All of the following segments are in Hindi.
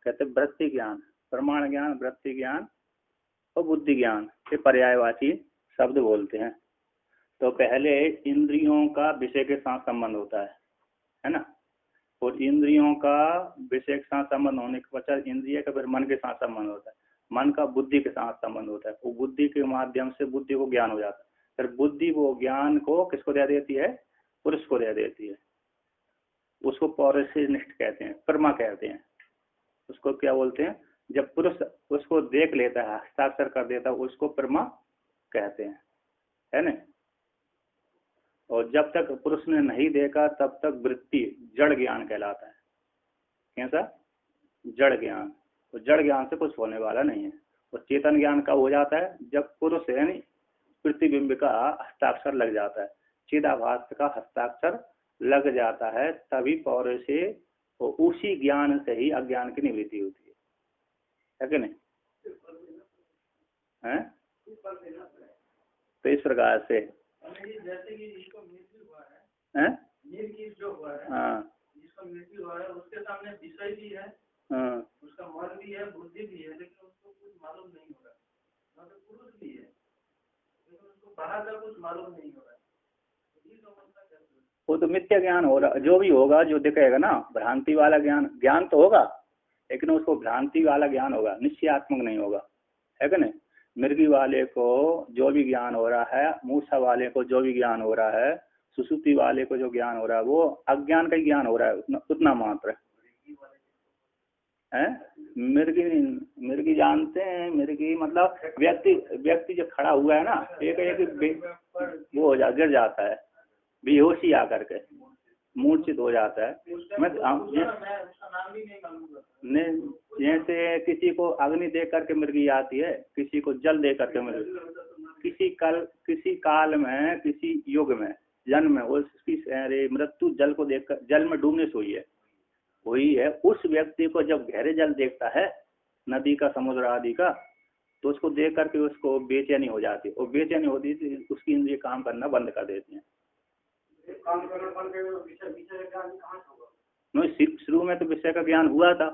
कहते हैं वृत्ति ज्ञान, प्रमाण ज्ञान, वृत्ति ज्ञान और बुद्धि ज्ञान, ये पर्यायवाची शब्द बोलते हैं। तो पहले इंद्रियों का विषय के साथ संबंध होता है ना, और इंद्रियों का विषय के साथ संबंध होने के पश्चात इंद्रिय का फिर मन के साथ संबंध होता है, मन का बुद्धि के साथ संबंध होता है, वो बुद्धि के माध्यम से बुद्धि को ज्ञान हो जाता है, फिर बुद्धि वो ज्ञान को किसको दे देती है, पुरुष को दे देती है। उसको पौरुषनिष्ठ कहते हैं, प्रमा कहते हैं। उसको क्या बोलते हैं, जब पुरुष उसको देख लेता है, हस्ताक्षर कर देता है, उसको प्रमा कहते हैं, है ना। और जब तक पुरुष ने नहीं देखा तब तक वृत्ति जड़ ज्ञान कहलाता है। कैसा? जड़ ज्ञान। तो जड़ ज्ञान से कुछ होने वाला नहीं है। और चेतन ज्ञान कब हो जाता है, जब पुरुष यानी प्रतिबिंब का हस्ताक्षर लग जाता है, चिदाभास का हस्ताक्षर लग जाता है, तभी पौरे से उसी ज्ञान से ही अज्ञान की निवृत्ति होती है कि नहीं है? तो इस प्रकार से जैसे कि जिसको मृत्यु हुआ है, निर्किस जो हुआ है, हाँ, जिसको मृत्यु हुआ है उसके सामने विषय भी है, हाँ, उसका मन भी है, बुद्धि भी है, लेकिन उसको कुछ मालूम नहीं हो रहा। मतलब पुरुष भी है लेकिन उसको बाहर का कुछ मालूम नहीं हो रहा। वो तो मिथ्या ज्ञान हो रहा, जो भी होगा, जो दिखेगा ना, भ्रांति वाला ज्ञान, ज्ञान तो होगा लेकिन उसको भ्रांति वाला ज्ञान होगा, निश्चयात्मक नहीं होगा, है कि नहीं। मृगी वाले को जो भी ज्ञान हो रहा है, मूसा वाले को जो भी ज्ञान हो रहा है, सुसुप्ति वाले को जो ज्ञान हो रहा है, वो अज्ञान का ही ज्ञान हो रहा है, उतना मात्र है। मृगी जानते हैं, मृगी मतलब व्यक्ति जो खड़ा हुआ है ना, एक वो हो जा, गिर जाता है, बेहोशी आकर के मूर्छित हो जाता है। जैसे किसी को अग्नि दे करके मृगी आती है, किसी को जल दे करके मृगी, किसी काल में, किसी युग में, जन्म में उसकी मृत्यु जल को देखकर, जल में डूबने से हुई है, वही है। उस व्यक्ति को जब गहरे जल देखता है, नदी का, समुद्र आदि का, तो उसको देख करके उसको बेचैनी हो जाती है, और बेचैनी होती है तो उसकी इंद्रिय काम करना बंद कर देती हैं। शुरू में तो विषय का ज्ञान हुआ था,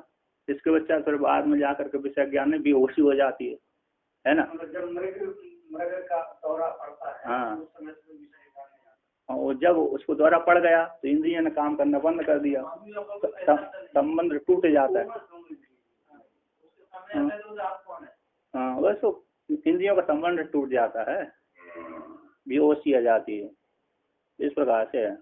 इसके बच्चा फिर बाद में जाकर के विषय ज्ञान में बेहोशी हो जाती है ना। हाँ, और जब उसको दौरा पड़ गया तो इंद्रिय ने काम करना बंद कर दिया, संबंध टूट जाता है। हाँ, बस तो इंद्रियों का संबंध टूट जाता है, बेहोशी आ जाती है, इस प्रकार से है।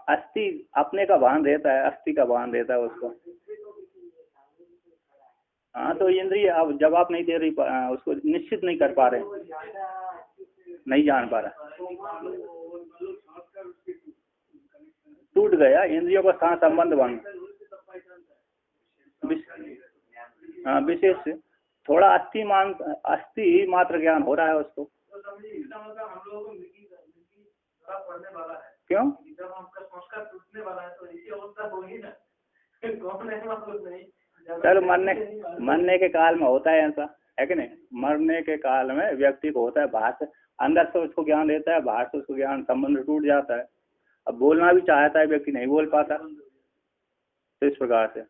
अस्थि अपने का भान रहता है, अस्थि का भान रहता है उसको। हाँ, तो इंद्रिय अब जवाब नहीं दे रही, उसको निश्चित नहीं कर पा रहे, नहीं जान पा रहा, टूट गया इंद्रियों का साथ संबंध बन। हाँ, विशेष थोड़ा अस्थि मात्र ज्ञान हो रहा है उसको। क्यों? जब आपका संस्कार टूटने वाला है तो इसी अवस्था होगी ना। कौन है मतलब नहीं। चलो, मरने के काल में होता है ऐसा, है कि नहीं। मरने के काल में व्यक्ति को होता है, बाहर से, अंदर से उसको ज्ञान देता है, बाहर से उसको ज्ञान, संबंध टूट जाता है। अब बोलना भी चाहता है व्यक्ति, नहीं बोल पाता। तो इस प्रकार से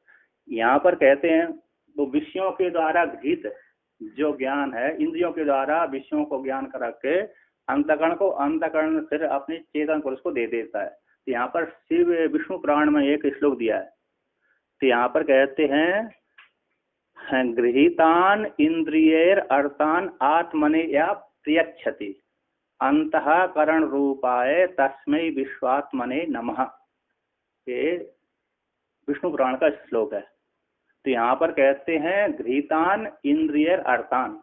यहाँ पर कहते हैं, तो विषयों के द्वारा गृहीत जो ज्ञान है, इंद्रियों के द्वारा विषयों को ज्ञान कर के अंतःकरण फिर अपने चेतन पुरुष को दे देता है। तो यहाँ पर शिव विष्णु पुराण में एक श्लोक दिया है, तो यहाँ पर कहते हैं, गृहीतान इंद्रियर अर्थान आत्मने या प्रियच्छति अंतःकरण रूपाय तस्मै विश्वात्मने नमः। ये विष्णु पुराण का श्लोक है। तो यहाँ पर कहते हैं, गृहीतान इंद्रियर अर्थान,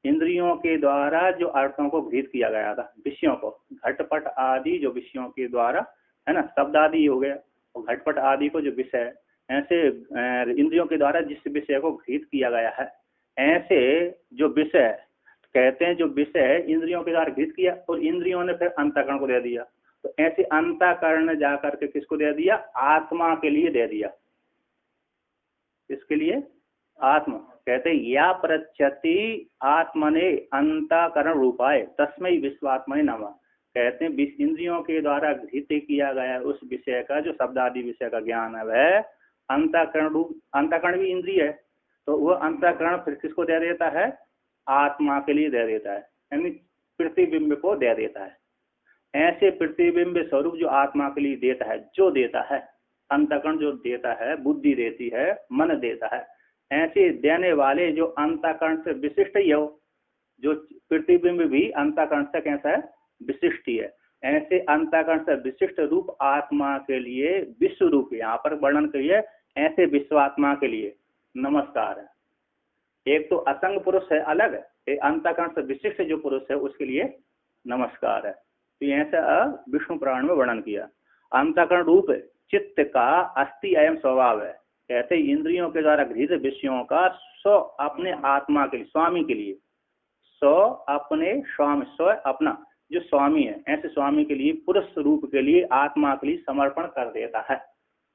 इंद्रियों के द्वारा जो अर्थों को गृहीत किया गया था, विषयों को, घटपट आदि जो विषयों के द्वारा, है ना, शब्द आदि हो गया, और घटपट आदि को जो विषय, ऐसे इंद्रियों के द्वारा जिस विषय को गृहीत किया गया है, ऐसे जो विषय कहते हैं, जो विषय इंद्रियों के द्वारा गृहीत किया और इंद्रियों ने फिर अंतःकरण को दे दिया, तो ऐसे अंतःकरण ने जाकर के किसको दे दिया, आत्मा के लिए दे दिया। इसके लिए आत्मा कहते हैं, या प्रत्यति आत्मने अंतःकरण रूपाय तस्मै विश्वात्मने नमः। कहते हैं इंद्रियों के द्वारा गृहीत किया गया उस विषय का जो शब्द आदि विषय का ज्ञान है वह अंतःकरण रूप, अंतःकरण भी इंद्रिय है, तो वह अंतःकरण फिर किसको दे देता है? आत्मा के लिए दे देता है, यानी प्रतिबिंब को दे देता है। ऐसे प्रतिबिंब स्वरूप जो आत्मा के लिए देता है, जो देता है अंतःकरण, जो देता है बुद्धि देती है, मन देता है, ऐसे देने वाले जो अंतःकरण से विशिष्ट ही हो, जो प्रतिबिंब भी अंतःकरण से कैसा है? विशिष्ट ही है। ऐसे अंतःकरण से विशिष्ट रूप आत्मा के लिए विश्व रूप यहाँ पर वर्णन करिए, ऐसे विश्वात्मा के लिए नमस्कार है। एक तो असंग पुरुष है अलग, एक अंतःकरण से विशिष्ट जो पुरुष है उसके लिए नमस्कार है। तो ऐसा विष्णु पुराण में वर्णन किया। अंतःकरण रूप चित्त का अस्थि अयम स्वभाव है। कहते इंद्रियों के द्वारा गृहीत विषयों का स्व अपने आत्मा के लिए, स्वामी के लिए, स्व अपने स्वामी, स्व अपना जो स्वामी है, ऐसे स्वामी के लिए, पुरुष रूप के लिए, आत्मा के लिए समर्पण कर देता है।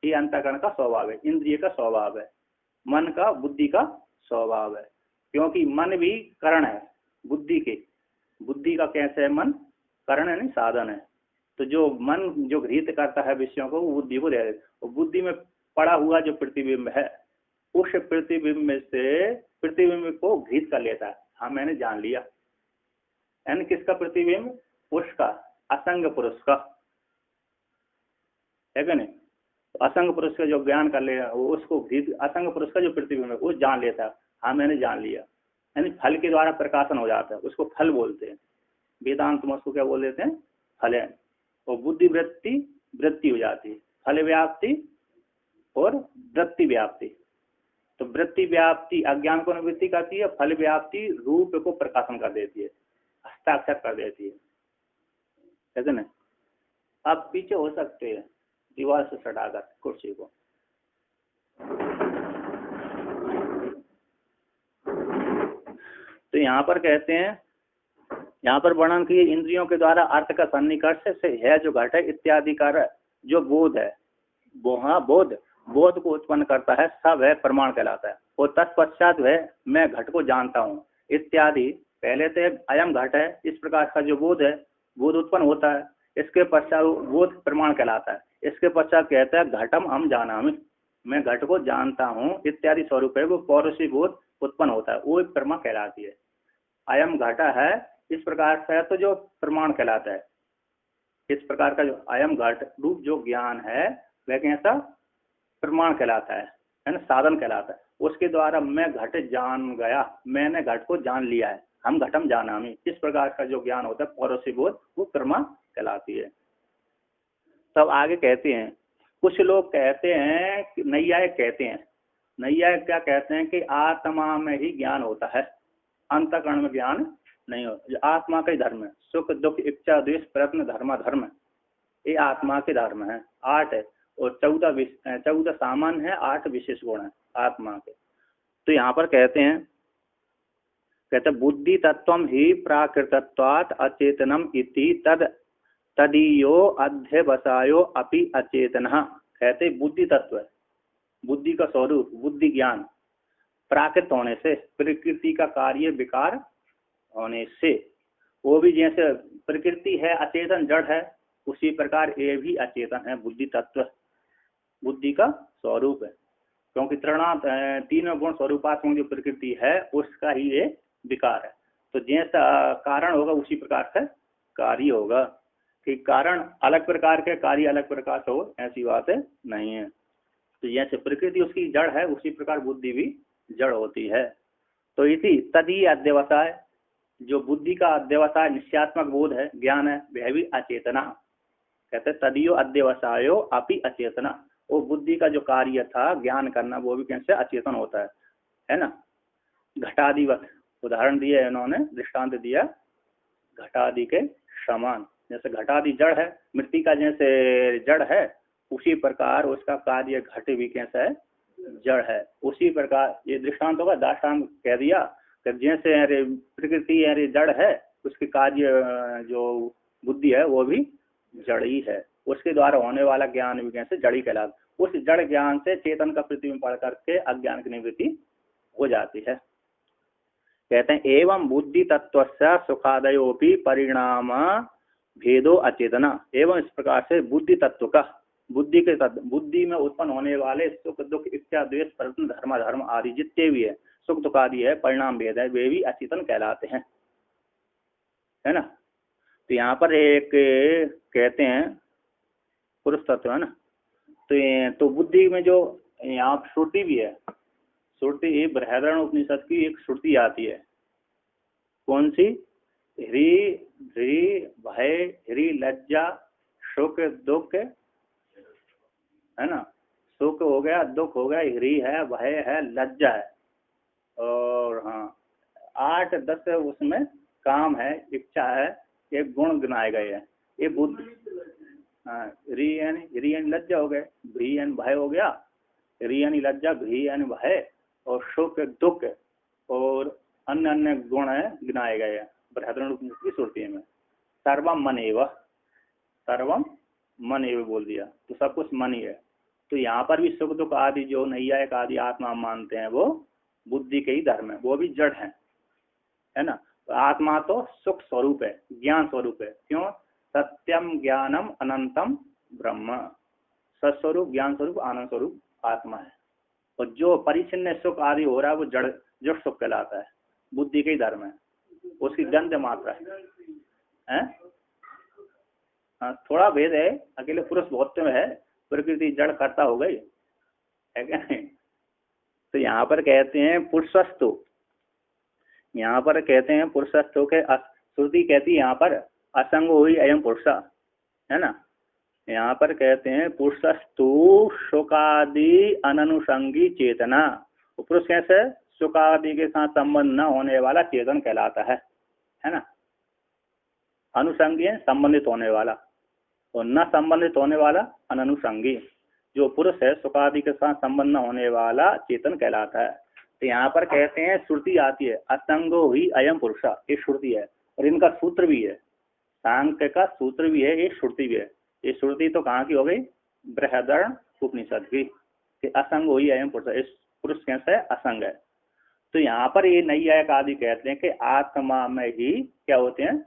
ये अंतःकरण का स्वभाव है, इंद्रिय का स्वभाव है, मन का, बुद्धि का स्वभाव है। क्योंकि मन भी करण है बुद्धि के, बुद्धि का कैसे है? मन करण है, नहीं साधन है। तो जो मन जो गृहीत करता है विषयों को, वो बुद्धि को दे देता है। और बुद्धि में पड़ा हुआ जो प्रतिबिंब है, उस प्रतिबिंब से प्रतिबिंब को गृहीत कर लेता है। हाँ मैंने जान लिया, यानी किसका प्रतिबिंब? उसका, असंग पुरुष का, है क्या नहीं? तो असंग पुरुष का जो ज्ञान कर ले, उसको असंग पुरुष का जो प्रतिबिंब है वो जान लेता है। हाँ मैंने जान लिया, यानी फल के द्वारा प्रकाशन हो जाता है, उसको फल बोलते हैं। वेदांत में उसको क्या बोल देते हैं? फल है। और बुद्धि वृत्ति वृत्ति हो जाती है, फल व्याप्ति और वृत्ति व्याप्ति। तो वृत्ति व्याप्ति अज्ञान को निवृत्ति करती है, फल व्याप्ति रूप को प्रकाशन कर देती है, हस्ताक्षर कर देती है, है ना? आप पीछे हो सकते हैं दीवार से सटाकर कुर्सी को। तो यहाँ पर कहते हैं, यहाँ पर वर्णन किए इंद्रियों के द्वारा अर्थ का सन्निकर्ष से है जो घट है इत्यादि का जो बोध है, वो हाँ बोध को उत्पन्न करता है, सब है प्रमाण कहलाता है। और तत्पश्चात वह मैं घट को जानता हूँ इत्यादि, पहले से अयम घट है इस प्रकार का जो बोध है, बोध उत्पन्न होता है। इसके पश्चात बोध प्रमाण कहलाता है। इसके पश्चात कहता है घटम हम जानामि, मैं घट को जानता हूँ इत्यादि स्वरूप है, वो पौरुषी बोध उत्पन्न होता है, वो एक प्रमा कहलाती है। अयम घटा है इस प्रकार से तो जो प्रमाण कहलाता है। इस प्रकार का जो अयम घट रूप जो ज्ञान है वह कैसा? प्रमाण कहलाता है ना, साधन कहलाता है। उसके द्वारा मैं घट जान गया, मैंने घट को जान लिया है, हम घटम जानामि, इस प्रकार का जो ज्ञान होता है पौरुषी बोध, वो प्रमा कहलाती है। तब आगे कहते हैं, कुछ लोग कहते हैं, नैयायिक कहते हैं, नैयायिक क्या कहते हैं कि आत्मा में ही ज्ञान होता है, अंतःकरण में ज्ञान नहीं होता। आत्मा का ही धर्म है, सुख दुख इच्छा द्वेष प्रयत्न धर्म, ये आत्मा के धर्म है, 8 है, और 14 सामान्य है, 8 विशेष गुण है आत्मा के। तो यहाँ पर कहते हैं बुद्धि तत्वम ही प्राकृतत्वात् अचेतनम इति तदीयो अध्यवसायो अपि अचेतनः। कहते बुद्धि तत्व है, बुद्धि का स्वरूप, बुद्धि ज्ञान प्राकृत होने से, प्रकृति का कार्य विकार होने से, वो भी जैसे प्रकृति है अचेतन जड़ है, उसी प्रकार ये भी अचेतन है, बुद्धि तत्व बुद्धि का स्वरूप है। क्योंकि तीनों गुण स्वरूपात्मक जो प्रकृति है उसका ही ये विकार है। तो जैसा कारण होगा उसी प्रकार से कार्य होगा, कि कारण अलग प्रकार के, कार्य अलग प्रकार से हो, ऐसी बात नहीं है। तो जैसे प्रकृति उसकी जड़ है उसी प्रकार बुद्धि भी जड़ होती है। तो इसी तदी अध्यवसाय, जो बुद्धि का अध्यवसाय निश्चयात्मक बोध है, ज्ञान है, वह भी अचेतना। कहते तदियो अध्यवसायो अपि अचेतना, वो बुद्धि का जो कार्य था ज्ञान करना, वो भी कैसे अचेतन होता है ना। घटादिवत उदाहरण दिया इन्होंने, दृष्टांत दिया घटादि के समान। जैसे घटादि जड़ है, मिट्टी का जैसे जड़ है, उसी प्रकार उसका कार्य घट भी कैसा है? जड़ है। उसी प्रकार ये दृष्टांत होगा, दाष्टांत कह दिया कि जैसे प्रकृति जड़ है, उसके कार्य जो बुद्धि है वो भी जड़ ही है, उसके द्वारा होने वाला ज्ञान भी कैसे? जड़ी कहलाता। उस जड़ ज्ञान से चेतन का प्रतिबिंब पढ़ करके अज्ञान की निवृत्ति हो जाती है। कहते हैं एवं बुद्धि तत्व सुखादयोपि परिणाम भेदो अचेतना एवं इस प्रकार से बुद्धि तत्व का बुद्धि में उत्पन्न होने वाले सुख दुख इच्छा द्वेष प्रयत्न धर्म धर्म आदि जितने भी है सुख दुख आदि है परिणाम भेद है वे भी अचेतन कहलाते हैं, है ना। तो यहाँ पर एक कहते हैं पुरुष तत्व, है ना। तो बुद्धि में जो यहाँ श्रुति भी है, श्रुति बृहदारण्यक उपनिषद की एक श्रुति आती है, कौन सी? ह्री ह्री भय ह्री लज्जा सुख दुख, है ना। सुख हो गया, दुख हो गया, ह्री है, भय है, लज्जा है, और हाँ 8-10 उसमें काम है, इच्छा है, एक गुण गिनाए गए हैं। ये बुद्धि, हाँ ह्री यानी लज्जा हो गए, भी यानी भय हो गया, ह्री यानी लज्जा, भी यानी भय, और सुख दुख और अन्य अन्य गुण है गिनाए गए हैं बृहदारण्यक की श्रुति में। सर्वम मन एव बोल दिया, तो सब कुछ मन ही है। तो यहाँ पर भी सुख दुख आदि जो नैयायिक आदि आत्मा मानते हैं वो बुद्धि के ही धर्म है, वो भी जड़ है ना। तो आत्मा तो सुख स्वरूप है, ज्ञान स्वरूप है। क्यों? सत्यम ज्ञानम अनंतम ब्रह्म, सत्स्वरूप ज्ञान स्वरूप आनंद स्वरूप आत्मा है। और जो परिचिन्न सुख आदि हो रहा है वो जड़ सुख कहलाता है, बुद्धि के ही धर्म है, उसकी गंध मात्रा है। हाँ थोड़ा भेद है, अकेले पुरुष बहुत में है, प्रकृति जड़ कर्ता हो गई है क्या नहीं। तो यहाँ पर कहते हैं पुरुषस्तु, यहाँ पर कहते हैं पुरुषस्तु के श्रुति कहती है यहाँ पर असंग हुई अयम पुरुष, है ना। यहाँ पर कहते हैं पुरुषस्तु सुखादि अननुसंगी चेतना। पुरुष कैसे? सुखादि के साथ संबंध न होने वाला चेतन कहलाता है ना। अनुसंगी संबंधित होने वाला, और न संबंधित होने वाला अननुसंगी। जो पुरुष है सुखादि के साथ संबंध न होने वाला चेतन कहलाता है। तो यहाँ पर कहते हैं श्रुति आती है असंगो ही अयम पुरुष, ये श्रुति है, और इनका सूत्र भी है, सांख्य का सूत्र भी है, ये श्रुति भी है। ये श्रुति तो कहाँ की हो गई? बृहदारण्यक उपनिषद की, कि असंग ही अयम पुरुष, इस पुरुष कैसे है? असंग है। तो यहाँ पर ये नैयायिक आदि कहते हैं कि आत्मा में ही क्या होते हैं?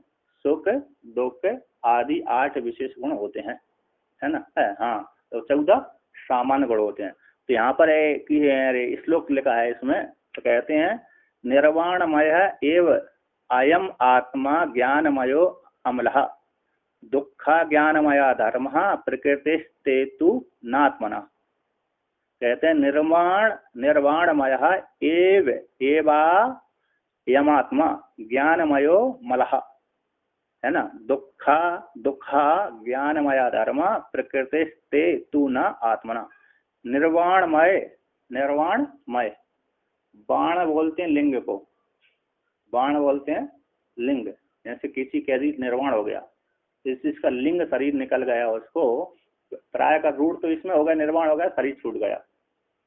सुख दुख आदि 8 विशेष गुण होते हैं, है ना। हाँ तो 14 सामान्य गुण होते हैं। तो यहाँ पर श्लोक लिखा है इसमें, तो कहते हैं निर्वाणमय एव अयम आत्मा ज्ञानमयो अमलः दुखा ज्ञानमया धर्म प्रकृतिस्तेतु नात्मना। कहते हैं निर्वाणमय एव एवा यमात्मा ज्ञानमयो मलः, है ना। दुखा ज्ञानमया धर्म प्रकृतिस्तेतु न आत्मना। निर्वाणमय बाण बोलते हैं लिंग को, बाण बोलते हैं लिंग, जैसे किसी कैदी निर्वाण हो गया, इसका लिंग शरीर निकल गया, उसको प्राय का रूट तो इसमें हो गया, निर्वाण हो गया, शरीर छूट गया।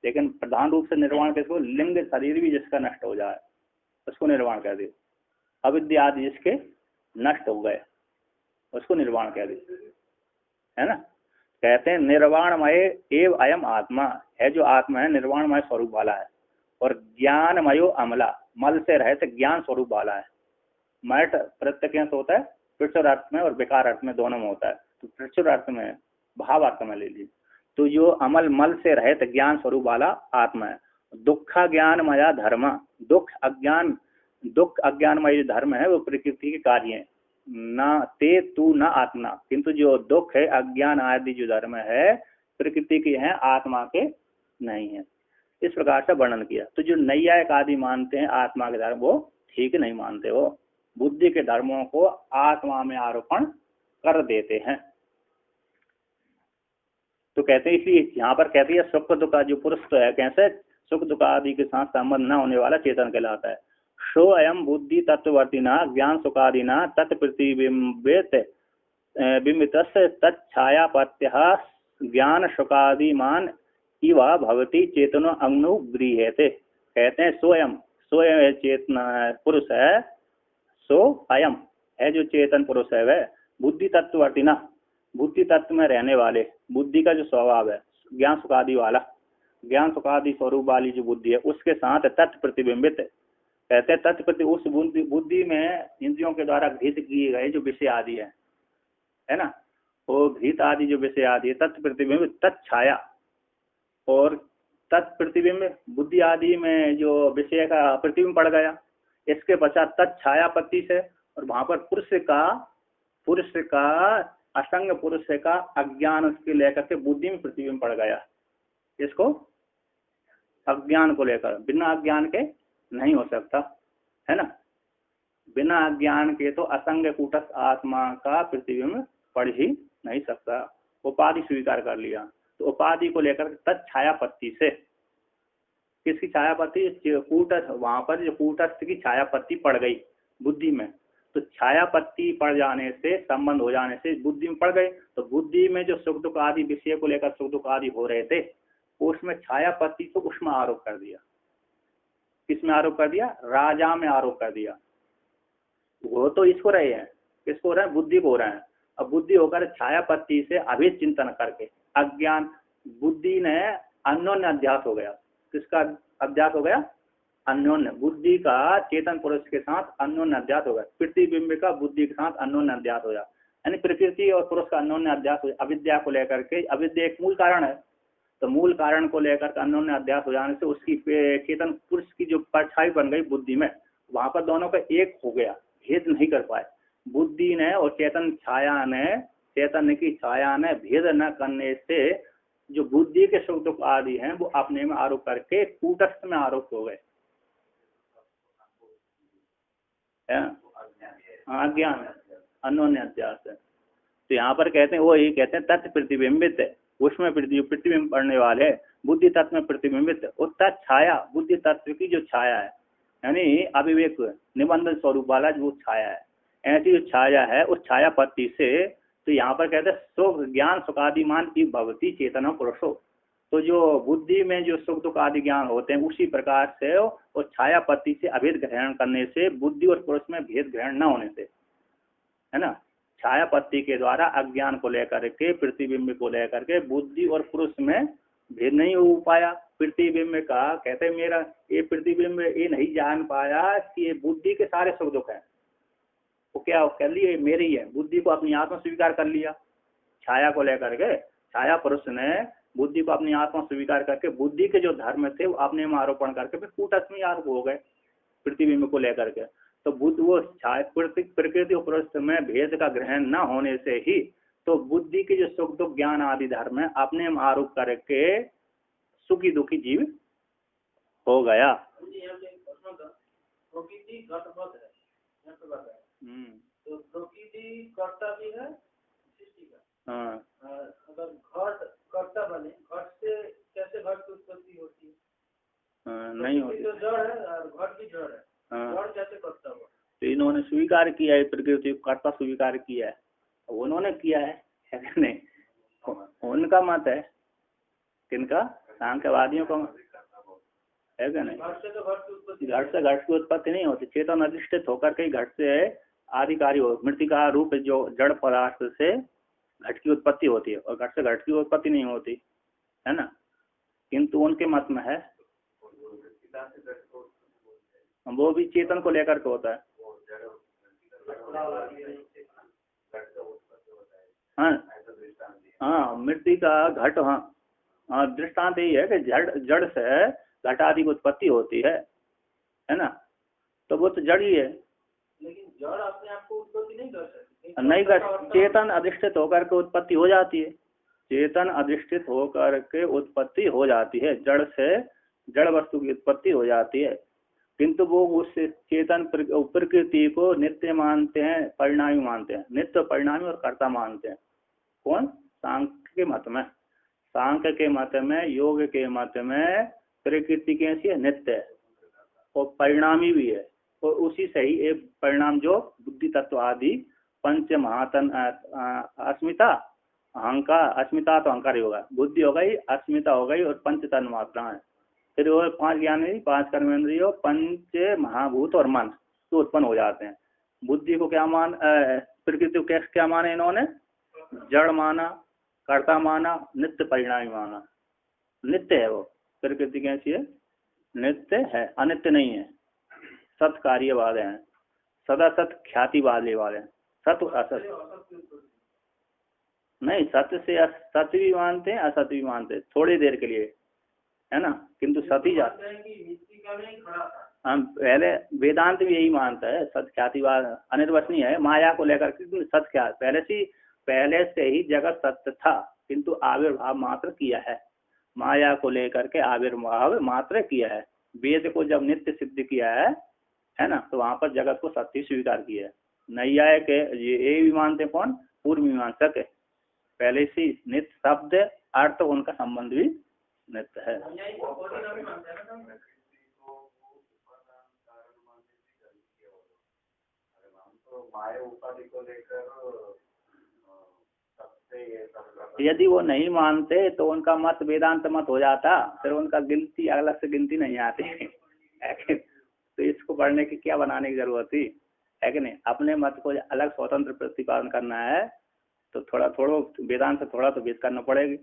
लेकिन प्रधान रूप से निर्वाण किसको? लिंग शरीर भी जिसका नष्ट हो जाए उसको निर्वाण कह दे। अविद्या आदि जिसके नष्ट हो गए उसको निर्वाण कह दे, है ना। कहते हैं निर्वाणमय एव अयम आत्मा, है जो आत्मा है निर्वाणमय स्वरूप वाला है, और ज्ञानमयो अमला मल से रहित ज्ञान स्वरूप वाला है। मठ प्रत्यक्ष होता है प्रचुर अर्थ में और विकार अर्थ में, दोनों में होता है। तो प्रचुर अर्थ में भाव अर्थ में ले लीजिए, तो जो अमल मल से रहित ज्ञान स्वरूप वाला आत्मा है। दुखा ज्ञानमया धर्म, दुख अज्ञानमय धर्म है वो प्रकृति के कार्य है, न ते तू न आत्मा। किंतु जो दुख है अज्ञान आदि जो धर्म है प्रकृति के हैं, आत्मा के नहीं है। इस प्रकार से वर्णन किया। तो जो नैयायिक आदि मानते हैं आत्मा के धर्म, वो ठीक नहीं मानते, वो बुद्धि के धर्मों को आत्मा में आरोपण कर देते हैं। तो कहते हैं इसलिए यहाँ पर कहते हैं सुख दुख जो पुरुष तो है, कैसे? सुख दुख आदि के साथ संबंध न होने वाला चेतन कहलाता है। सो अयम बुद्धि तत्वर्तिना ज्ञान सुखादिना तत्प्रतिबिंबित तत्छायापत्य ज्ञान सुखादिमान इव भवति चेतनो अग्नुगृह्यते। कहते हैं स्वयं चेतना पुरुष है, सो अयम है जो चेतन पुरुष है वह बुद्धि तत्वर्तिना बुद्धि तत्व में रहने वाले, बुद्धि का जो स्वभाव है ज्ञान सुखादि वाला, ज्ञान सुखादि स्वरूप वाली जो बुद्धि है उसके साथ तत्प्रतिबिंबित। कहते हैं तत्प्रति उस बुद्धि में इंद्रियों के द्वारा गृहीत किए गए जो विषय आदि है, है ना। वो घृत आदि जो विषय आदि है, तत्प्रतिबिंब तत्छाया, और तत्प्रतिबिंब बुद्धि आदि में जो विषय का प्रतिबिंब पड़ गया, इसके पश्चात तत्छायापत्ति से, और वहां पर पुरुष का असंग पुरुष का अज्ञान उसके लेकर के बुद्धि में प्रतिबिंब पड़ गया। इसको अज्ञान को लेकर, बिना अज्ञान के नहीं हो सकता, है ना। बिना अज्ञान के तो असंग कूटस्थ आत्मा का प्रतिबिंब पड़ ही नहीं सकता। उपाधि स्वीकार कर लिया, तो उपाधि को लेकर तत्छायापत्ति से, किसकी छायापत्ति, कूटस्थ, वहां पर जो कूटस्थ की छायापत्ति पड़ गई बुद्धि में, तो छायापत्ति पड़ जाने से, संबंध हो जाने से बुद्धि में पड़ गए। तो बुद्धि में जो सुख दुख आदि विषय को लेकर सुख दुख आदि हो रहे थे, उसमें छायापत्ति को उसमें आरोप कर दिया। किसमें आरोप कर दिया, राजा में आरोप कर दिया। वो तो इसको रहे हैं, किसको हो रहे हैं, बुद्धि को हो रहे हैं। अब बुद्धि होकर छायापत्ति से अभेद चिंतन करके अज्ञान, बुद्धि ने अन्योन्य अध्यास हो गया। किसका अध्यास हो गया, अन्योन्य, बुद्धि का चेतन पुरुष के साथ अन्योन्य अध्यास हो गया। प्रतिबिंब का बुद्धि के साथ अन्योन्य अध्यास हो गया, यानी प्रकृति और पुरुष का अन्योन्य अध्यास हो, अविद्या को लेकर के। अविद्या एक मूल कारण है, तो मूल कारण को लेकर अन्योन्य अध्यास हो जाने से उसकी चेतन पुरुष की जो परछाई बन गई बुद्धि में, वहां पर दोनों का एक हो गया, भेद नहीं कर पाए। बुद्धि ने और चेतन छाया ने, चैतन्य की छाया ने भेद न करने से जो बुद्धि के सुख दुख आदि हैं वो अपने में आरोप करके कूटस्थ में आरोप हो गए। अज्ञान अन्योन्य अध्यास है। तो यहाँ पर कहते हैं, वो यही कहते हैं तत्व प्रतिबिंबित है, उसमें प्रतिबिंब पड़ने वाले बुद्धि तत्व में प्रतिबिंबित, और तत्छाया बुद्धि तत्व की जो छाया है, यानी अविवेक निबंधन स्वरूप वाला जो छाया है, ऐसी जो छाया है उस छायापत्ति से, तो यहाँ पर कहते हैं सुख ज्ञान सुखादिमान की भवती चेतना पुरुषो। तो जो बुद्धि में जो सुख दुख आदि ज्ञान होते हैं, उसी प्रकार से और छायापत्ति से अभेद ग्रहण करने से, बुद्धि और पुरुष में भेद ग्रहण न होने से, है ना, छायापत्ति के द्वारा अज्ञान को लेकर के, प्रतिबिंब को लेकर के बुद्धि और पुरुष में भेद नहीं हो पाया। प्रतिबिंब का कहते हैं मेरा ये प्रतिबिंब ये नहीं जान पाया कि ये बुद्धि के सारे सुख दुख हैं, वो क्या कर लिए मेरे ही है, बुद्धि को अपनी आत्मा स्वीकार कर लिया। छाया को लेकर के छाया पुरुष ने बुद्धि को अपनी आत्मा स्वीकार करके बुद्धि के जो धर्म थे वो अपने में आरोपण करके फिर कूटस्थ में आरोप हो गए प्रतिबिंब को लेकर के। तो बुद्ध वो प्रकृति और पुरुष में भेद का ग्रहण न होने से ही तो बुद्धि के जो सुख दुख ज्ञान आदि धर्म है अपने में आरोप करके सुखी दुखी जीव हो गया। प्रकृति घटवत है, तो प्रकृति कर्ता भी है सृष्टि का। हाँ, अगर घट कर्ता बने, घट से कैसे घट की उत्पत्ति होती है? नहीं होती, तो जड़ है और घट भी जड़ है, जड़ कैसे कर्ता हुआ? तो इन्होंने स्वीकार किया है, प्रकृति को कर्ता स्वीकार किया है, उन्होंने किया है नहीं, उनका मत है, किनका, सांख्यवादियों का है क्या नहीं। घट से तो घट की उत्पत्ति, घट से घट की उत्पत्ति नहीं होती, चेतन अधिष्ठित होकर के घट से आधिकारी हो, मृतिका रूप जो जड़ पदार्थ से घट की उत्पत्ति होती है, और घट से घट की उत्पत्ति नहीं होती, है ना। किंतु उनके मत में है वो भी चेतन को लेकर के होता है। हाँ हाँ, मृतिका घट, हाँ हाँ, दृष्टांत यही है कि जड़ से घट आदि की उत्पत्ति होती है ना, तो वो तो जड़ ही है। लेकिन जड़ अपने आप को उत्पत्ति नहीं कर सकती, नहीं कर, चेतन अधिष्ठित होकर के उत्पत्ति हो जाती है, चेतन अधिष्ठित होकर के उत्पत्ति हो जाती है, जड़ से जड़ वस्तु की उत्पत्ति हो जाती है। किंतु वो उस चेतन प्रकृति को नित्य मानते हैं, परिणामी मानते हैं, नित्य परिणामी और कर्ता मानते हैं। कौन, सांख्य के मत में, सांख्य के मत में, योग के मत में प्रकृति कैसी है, नित्य है और परिणामी भी है, और उसी से ही एक परिणाम जो बुद्धि तत्व आदि पंच महातन अस्मिता अहंकार, अस्मिता तो अहंकार ही होगा, बुद्धि हो गई, अस्मिता हो गई, और पंच तन मात्राएं, फिर वो पांच ज्ञानेंद्रिय, पांच कर्मेंद्रियों, पंच महाभूत और मन तो उत्पन्न हो जाते हैं। बुद्धि को क्या मान, प्रकृति को क्या माने इन्होंने, जड़ माना, कर्ता माना, नित्य परिणामी माना। नित्य है वो, प्रकृति कैसी है, नित्य है, अनित्य नहीं है। सत कार्य वाले हैं, सदा सत ख्याति वाले हैं, सत असत, नहीं, सत्य से सत्य भी मानते हैं, असत्य भी मानते हैं, थोड़ी देर के लिए, है ना, किंतु सती जा हम पहले वेदांत भी यही मानता है, सत्य ख्यातिवाद अनिर्वचनीय है माया को लेकर के। सत्य क्या पहले से ही जगत सत्य था, किंतु आविर्भाव मात्र किया है, माया को लेकर के आविर्भाव मात्र किया है। वेद को जब नित्य सिद्ध किया है ना, तो वहां पर जगत को सत्य स्वीकार किया है। नैयायिक ये भी मानते कौन, पूर्व मीमांसक है, पहले से नित्य शब्द अर्थ उनका संबंध भी नित्य है। यदि वो नहीं मानते तो उनका मत वेदांत मत हो जाता, फिर उनका गिनती अलग से गिनती नहीं आती तो इसको पढ़ने की क्या बनाने की जरूरत थी, है कि नहीं। अपने मत को अलग स्वतंत्र प्रतिपादन करना है तो थोड़ा वेदांत से थोड़ा तो भेद करना पड़ेगी।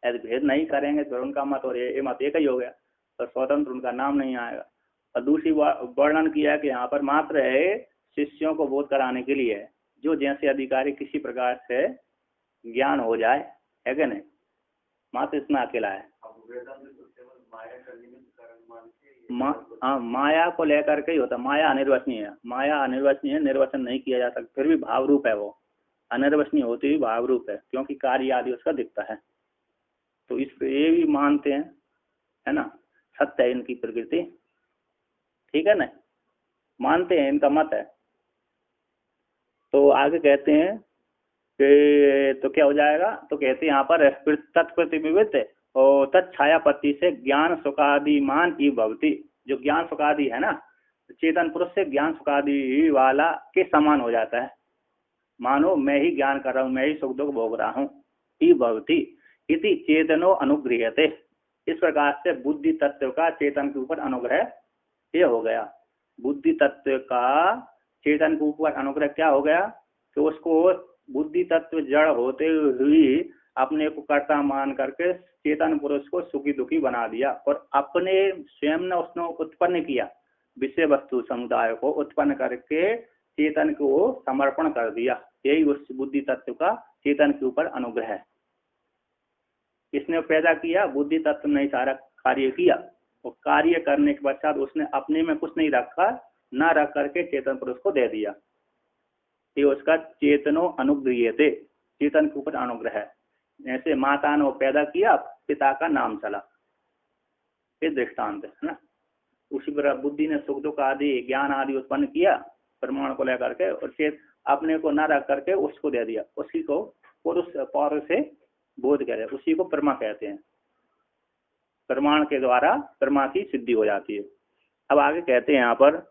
यदि भेद नहीं करेंगे तो उनका मत और ये मत एक ही हो गया, तो स्वतंत्र उनका नाम नहीं आएगा। और दूसरी वर्णन किया कि यहाँ पर मात्र है शिष्यों को बोध कराने के लिए, जो जैसे अधिकारी किसी प्रकार से ज्ञान हो जाए, है कि नहीं, मात्र इतना अकेला है। माया को लेकर के ही होता, माया अनिर्वचनीय है, माया अनिर्वचनीय है, निर्वचन नहीं किया जा सकता, फिर भी भाव रूप है, वो अनिर्वचनीय होती हुई भाव रूप है, क्योंकि कार्य आदि उसका दिखता है। तो इस ये भी मानते हैं, है ना, सत्य है इनकी प्रकृति, ठीक है ना, मानते हैं, इनका मत है। तो आगे कहते हैं कि तो क्या हो जाएगा, तो कहते हैं यहाँ पर तत्प्रतिबिंबित और तत्छायापत्ति से ज्ञान सुखादिमान ही भवती। जो ज्ञान सुखादि है ना, चेतन पुरुष से ज्ञान सुखादि वाला के समान हो जाता है, मानो मैं ही ज्ञान कर रहा हूँ, मैं ही सुख दुख भोग रहा हूँ। ही भवती इति चेतनो अनुगृह्यते, इस प्रकार से बुद्धि तत्व का चेतन के ऊपर अनुग्रह ये हो गया। बुद्धि तत्व का चेतन के ऊपर अनुग्रह क्या हो गया, तो उसको बुद्धि तत्व जड़ होते हुए अपने को कर्ता मान करके चेतन पुरुष को सुखी दुखी बना दिया, और अपने स्वयं ने उसने उत्पन्न किया, विषय वस्तु समुदाय को उत्पन्न करके चेतन को समर्पण कर दिया। यही उस बुद्धि तत्व का चेतन के ऊपर अनुग्रह है। इसने पैदा किया, बुद्धि तत्व ने सारा कार्य किया, और कार्य करने के पश्चात उसने अपने में कुछ नहीं रखा, न रख करके चेतन पुरुष को दे दिया। ये उसका चेतनो अनुगृह्यते, चेतन के ऊपर अनुग्रह है। जैसे माता ने पैदा किया, पिता का नाम चला, ये दृष्टांत है ना। उसी प्रकार बुद्धि ने सुख दुख आदि ज्ञान आदि उत्पन्न किया प्रमाण को लेकर के, और अपने को न रख करके उसको दे दिया, उसी को पुरुष पौर से बोध कहते हैं, उसी को प्रमा कहते हैं। प्रमाण के द्वारा प्रमा की सिद्धि हो जाती है। अब आगे कहते हैं यहाँ पर,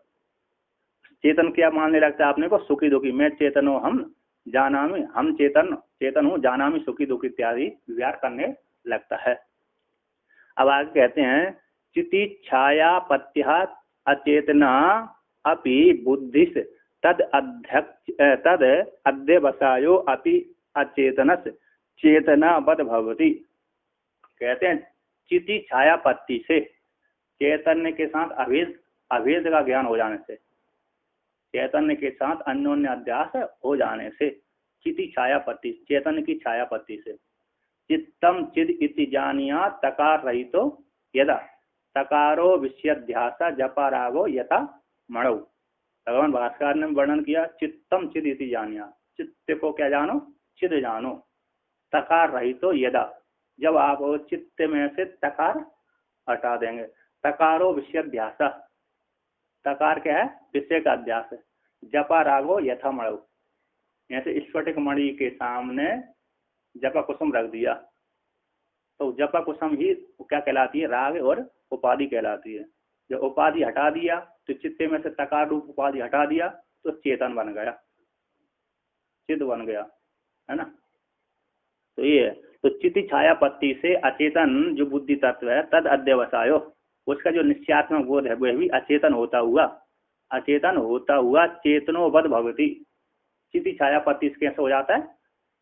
चेतन क्या मानने लगता है अपने को, सुखी दुखी, मैं चेतन हूँ, हम जानामि, हम चेतन हूँ, जानामि सुखी दुखी इत्यादि विचार करने लगता है। अब आगे कहते हैं, चिति छायापत्या अचेतना अपि बुद्धिस तद अध्यवसायो अपि अचेतनस चेतना बद भवति। कहते हैं चिति छायापत्ति से, चैतन्य के साथ अभेद का ज्ञान हो जाने से, चैतन्य के साथ अन्योन्य अध्यास हो जाने से, चिति छायापत्ति, चैतन्य की छायापत्ति से, चित्तम चिद इति जानिया तकार रहितो यदा तकारो विषयाध्यास जपारागो यथा मणौ। भगवान भास्कर ने वर्णन किया, चित्तम चिद इति जानिया, चित्त को क्या जानो, चिद जानो, तकार रहितो यदा, जब आप चित्त में से तकार हटा देंगे, तकारो विषयाध्यास, तकार क्या है, विषय का अध्यास है, जपा रागो यथा मणु, जैसे स्फटिक मणि के सामने जपा कुसुम रख दिया, तो जपा कुसुम ही क्या कहलाती है, राग और उपाधि कहलाती है। जब उपाधि हटा दिया तो चित्ते में से तकार रूप उपाधि हटा दिया तो चेतन बन गया, चिद बन गया, है ना। तो ये तो चिति छायापत्ति से अचेतन जो बुद्धि तत्व है, तद अध्यवसायो, उसका जो निश्चयात्मक बोध है वह भी अचेतन होता हुआ चेतनो वद भवति। चिति छायापत्ति कैसे हो जाता है,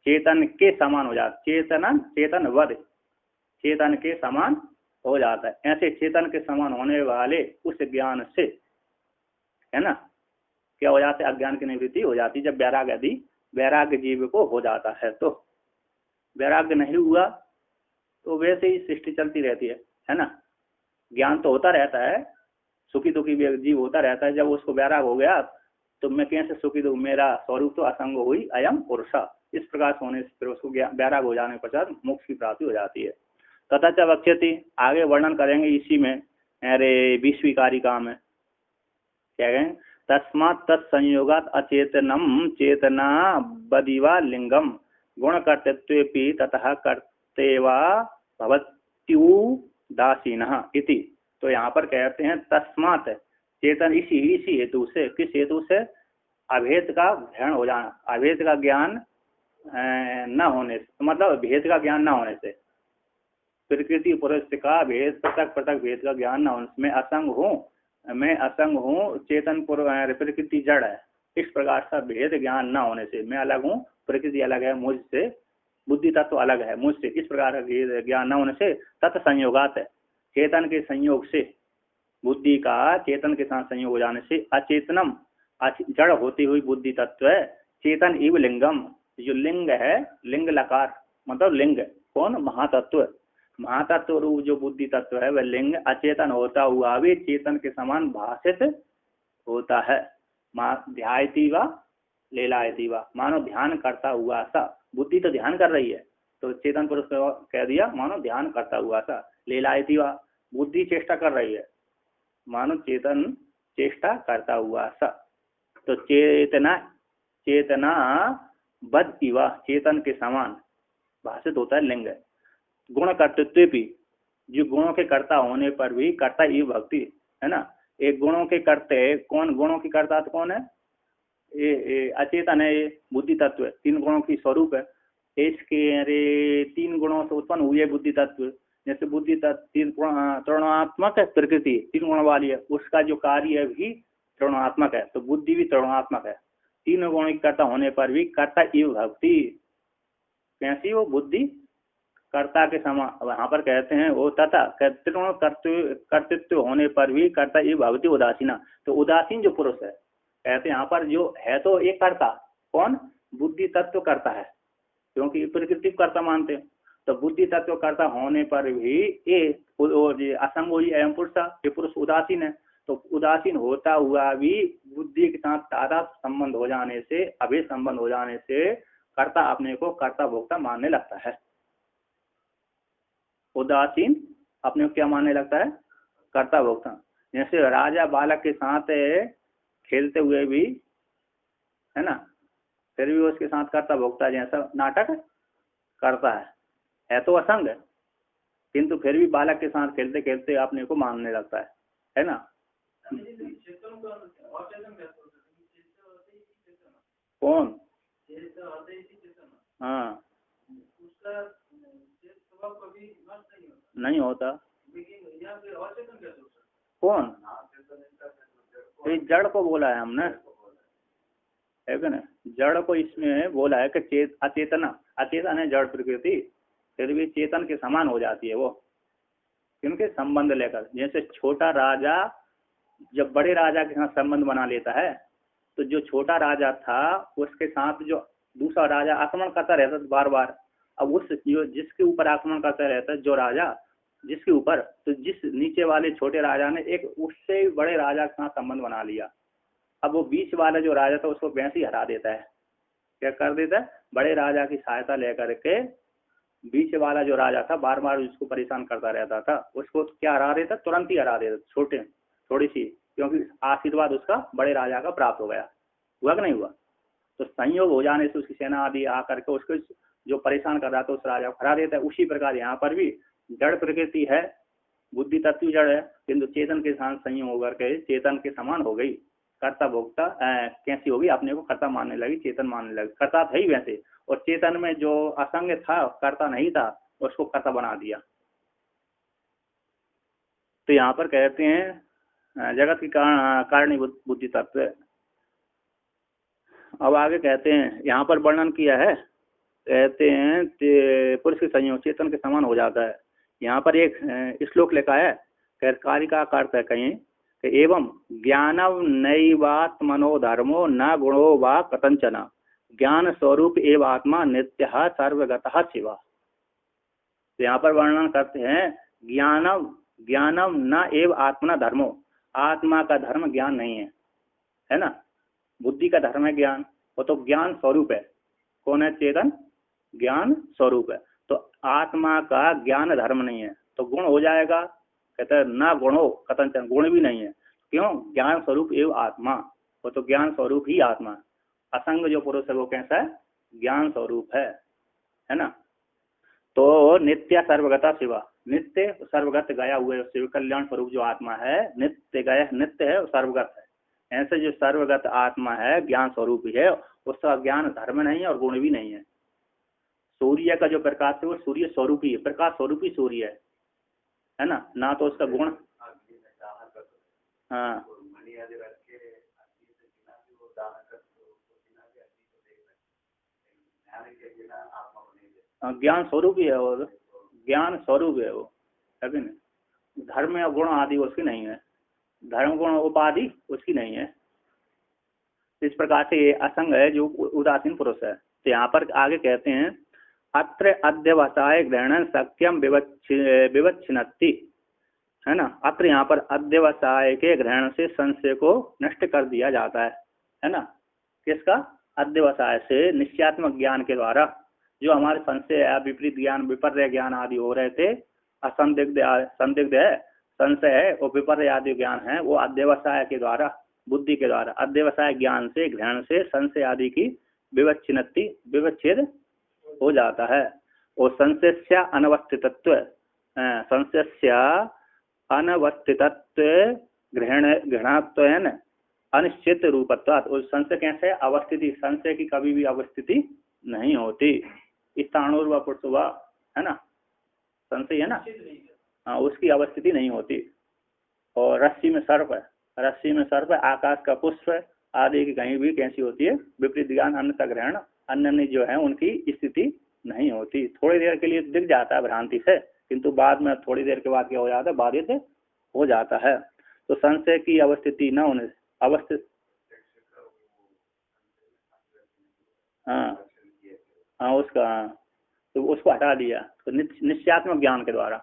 चेतन के समान हो जाता, चेतन वद, चेतन के समान हो जाता है। ऐसे चेतन के समान होने वाले उस ज्ञान से, है ना, क्या हो जाता है, अज्ञान की निवृत्ति हो जाती है। जब वैराग्य जीव को हो जाता है तो वैराग्य नहीं हुआ तो वैसे ही सृष्टि चलती रहती है ना। ज्ञान तो होता रहता है, सुखी दुखी जीव होता रहता है। जब उसको वैराग हो गया तो मैं कैसे सुखी दुख, मेरा स्वरूप तो असंग हुई अयम पुरुषा, इस प्रकार से होने से फिर उसको वैराग हो जाने के पश्चात मोक्ष की प्राप्ति हो जाती है। तथा च वक्ष्यति, आगे वर्णन करेंगे इसी में, अरे 20वीं कारिका में क्या कहें, तस्मात् तत्संयोगात् अचेतनम चेतना बदिवा लिंगम गुण कर्तृत्वेपि ततः कर्तेवा भवत्युदासीनः इति। तो यहाँ पर कहते हैं तस्मात् चेतन, इसी हेतु से, किस हेतु से, अभेद का ग्रहण हो जाना, अभेद का ज्ञान न होने से, मतलब भेद का ज्ञान न होने से, प्रकृति पुरुष का भेद, पृथक पृथक भेद का ज्ञान न होने से, मैं असंग हूँ, चेतन प्रकृति जड़ है, इस प्रकार का भेद ज्ञान न होने से, मैं अलग हूँ, प्रकृति अलग है मुझसे, बुद्धि तत्व अलग है मुझसे, इस प्रकार का भेद ज्ञान न होने से, तत् संयोगात है, चेतन के संयोग से, बुद्धि का चेतन के साथ संयोग हो जाने से, अचेतनम जड़ होती हुई बुद्धि तत्व है, चेतन इव लिंगम, जो लिंग है, लिंग लकार मतलब लिंग, कौन, महातत्व, महातत्व रूप जो बुद्धि तत्व है वह लिंग अचेतन होता हुआ भी चेतन के समान भाषित होता है। ध्यायती वा लेलायती वा, मानो ध्यान करता हुआ सा, बुद्धि तो ध्यान कर रही है, तो चेतन पुरुष कह दिया मानो ध्यान करता हुआ सा, लेलायती वा बुद्धि चेष्टा कर रही है, मानो चेतन चेष्टा करता हुआ सा। तो चेतना बद इवा, चेतन के समान भाषित होता है लिंग। गुण कर्तृत्व भी, जो गुणों के कर्ता होने पर भी, कर्ता इव भक्ति है ना, एक गुणों के कर्ते, कौन गुणों की कर्ता तो कौन है, ये अचेतन है, ये बुद्धि तत्व है, 3 गुणों की स्वरूप है, इसके 3 गुणों से उत्पन्न हुई है बुद्धि तत्व। जैसे बुद्धि तत्व त्रिगुणात्मक है, प्रकृति 3 गुण वाली है, उसका जो कार्य भी त्रिगुणात्मक है, तो बुद्धि भी त्रिगुणात्मक है, 3 गुणों की कर्ता होने पर भी कर्ता इव भक्ति, कैसी वो बुद्धि कर्ता के समान, यहाँ पर कहते हैं वो तथा त्रिगुण कर्तृत्व होने पर भी कर्ता इव भक्ति उदासीना, तो उदासीन जो पुरुष है, कहते हैं यहाँ पर जो है तो एक कर्ता, कौन, बुद्धि तत्व करता है, क्योंकि प्रकृति कर्ता मानते हैं, तो बुद्धि तत्व कर्ता होने पर भी ये असंग एवं पुरुष, ये पुरुष उदासीन है, तो उदासीन होता हुआ भी बुद्धि के साथ तादाद संबंध हो जाने से, अभेद संबंध हो जाने से कर्ता अपने को कर्ता भोक्ता मानने लगता है। उदासीन अपने को क्या मानने लगता है, कर्ता भोक्ता। जैसे राजा बालक के साथ खेलते हुए भी है ना, फिर भी उसके साथ कर्ता भोक्ता जैसा नाटक करता है तो असंग है, किंतु फिर भी बालक के साथ खेलते खेलते अपने को मानने लगता है ना। कौन, हाँ नहीं होता, कौन, जड़ को बोला है हमने, है क्या ना, जड़ को इसमें बोला है कि अचेतना, अचेतन है जड़ प्रकृति, फिर भी चेतन के समान हो जाती है वो, क्योंकि संबंध लेकर। जैसे छोटा राजा जब बड़े राजा के साथ संबंध बना लेता है, तो जो छोटा राजा था उसके साथ जो दूसरा राजा आक्रमण करता रहता था बार बार, अब उस जिसके ऊपर आक्रमण करता रहता है जो राजा जिसके ऊपर, तो जिस नीचे वाले छोटे राजा ने एक उससे बड़े राजा के साथ संबंध बना लिया, अब वो बीच वाला जो राजा था उसको वैसे ही हरा देता है, क्या कर देता है, बड़े राजा की सहायता लेकर के बीच वाला जो राजा था बार बार उसको परेशान करता रहता था, उसको क्या हरा देता, तुरंत ही हरा देता, छोटे थोड़ी सी, क्योंकि आशीर्वाद उसका बड़े राजा का प्राप्त हो गया, हुआ कि नहीं हुआ। तो संयोग हो जाने से उसकी सेना आदि आकर के उसको जो परेशान कर रहा था उस राजा को हरा देता है। उसी प्रकार यहाँ पर भी जड़ प्रकृति है, बुद्धि तत्व जड़ है, किंतु चेतन के साथ संयोग होकर के चेतन के समान हो गई, कर्ता भोक्ता कैसी होगी, अपने को कर्ता मानने लगी, चेतन मानने लगी, कर्ता था ही वैसे, और चेतन में जो असंग था, कर्ता नहीं था, उसको कर्ता बना दिया। तो यहाँ पर कहते हैं जगत की कारणीभूत बुद्धि तत्व। अब आगे कहते हैं, यहाँ पर वर्णन किया है, कहते हैं पुरुष के संयोग चेतन के समान हो जाता है। यहाँ पर एक श्लोक लिखा है, कारिका का अर्थ है कहीं एवं ज्ञानव नैवात्मनो धर्मो न गुणो वा कथंचन ज्ञान स्वरूप एव आत्मा नित्यः सर्वगतः शिवा। तो यहाँ पर वर्णन करते हैं ज्ञानम ज्ञानम न एव आत्मना धर्मो, आत्मा का धर्म ज्ञान नहीं है ना। बुद्धि का धर्म है ज्ञान, वो तो ज्ञान स्वरूप है। कौन है? चेतन ज्ञान स्वरूप है। तो आत्मा का ज्ञान धर्म नहीं है, तो गुण हो जाएगा। कहते हैं न गुणो कथंचन, गुण भी नहीं है। क्यों? ज्ञान स्वरूप एवं आत्मा, वो तो ज्ञान स्वरूप ही आत्मा। असंग जो पुरुष है वो कैसा है? ज्ञान स्वरूप है ना। तो नित्य सर्वगता शिवा, नित्य सर्वगत गया हुए शिव कल्याण स्वरूप जो आत्मा है, नित्य गया नित्य है, सर्वगत है। ऐसे जो सर्वगत आत्मा है ज्ञान स्वरूप ही है, उसका ज्ञान धर्म नहीं है और गुण भी नहीं है। सूर्य का जो प्रकाश है वो सूर्य स्वरूप ही है, प्रकाश स्वरूप ही सूर्य है ना, ना तो उसका गुण। हाँ ज्ञान स्वरूप ही है वो, ज्ञान स्वरूप है वो, है भी नहीं। धर्म या गुण आदि उसकी नहीं है, धर्म गुण उपाधि उसकी नहीं है। इस प्रकार से ये असंग है जो उदासीन पुरुष है। तो यहाँ पर आगे कहते हैं अत्र अध्यवसाय ग्रहण सक्यम विवच्छिन्नति, है ना। अत्र यहाँ पर अध्यवसाय के ग्रहण से संशय को नष्ट कर दिया जाता है ना। किसका? अध्यवसाय से, निश्चयात्मक ज्ञान के द्वारा जो हमारे संशय है, विपरीत ज्ञान, विपर्य ज्ञान आदि हो रहे थे, असंदिग्ध संदिग्ध है, संशय है और विपर्य आदि ज्ञान है, वो अध्यवसाय के द्वारा, बुद्धि के द्वारा अध्यवसाय ज्ञान से, ग्रहण से संशय आदि की विवच्छेद हो जाता है। और संशय अनवस्थितत्व, संशय अनवस्थितत्व ग्रहणत्व है न अनिश्चित रूपत्वात्। और संशय कैसे है? अवस्थिति, संशय की कभी भी अवस्थिति नहीं होती। स्थाणुर्वा पुरुषवा, है ना, संशय है ना, हाँ, उसकी अवस्थिति नहीं होती। और रस्सी में सर्प है, रस्सी में सर्प है, आकाश का पुष्प है आदि की कहीं भी कैसी होती है? विपरीत ज्ञान, अन्य ग्रहण, अन्य जो है उनकी स्थिति नहीं होती। थोड़ी देर के लिए दिख जाता है भ्रांति से, किंतु बाद में थोड़ी देर के बाद क्या हो जाता है? बाधित हो जाता है। तो संशय की अवस्थिति न होने अवस्थित, हाँ उसका, तो उसको हटा दिया। तो निश्चयात्मक ज्ञान के द्वारा,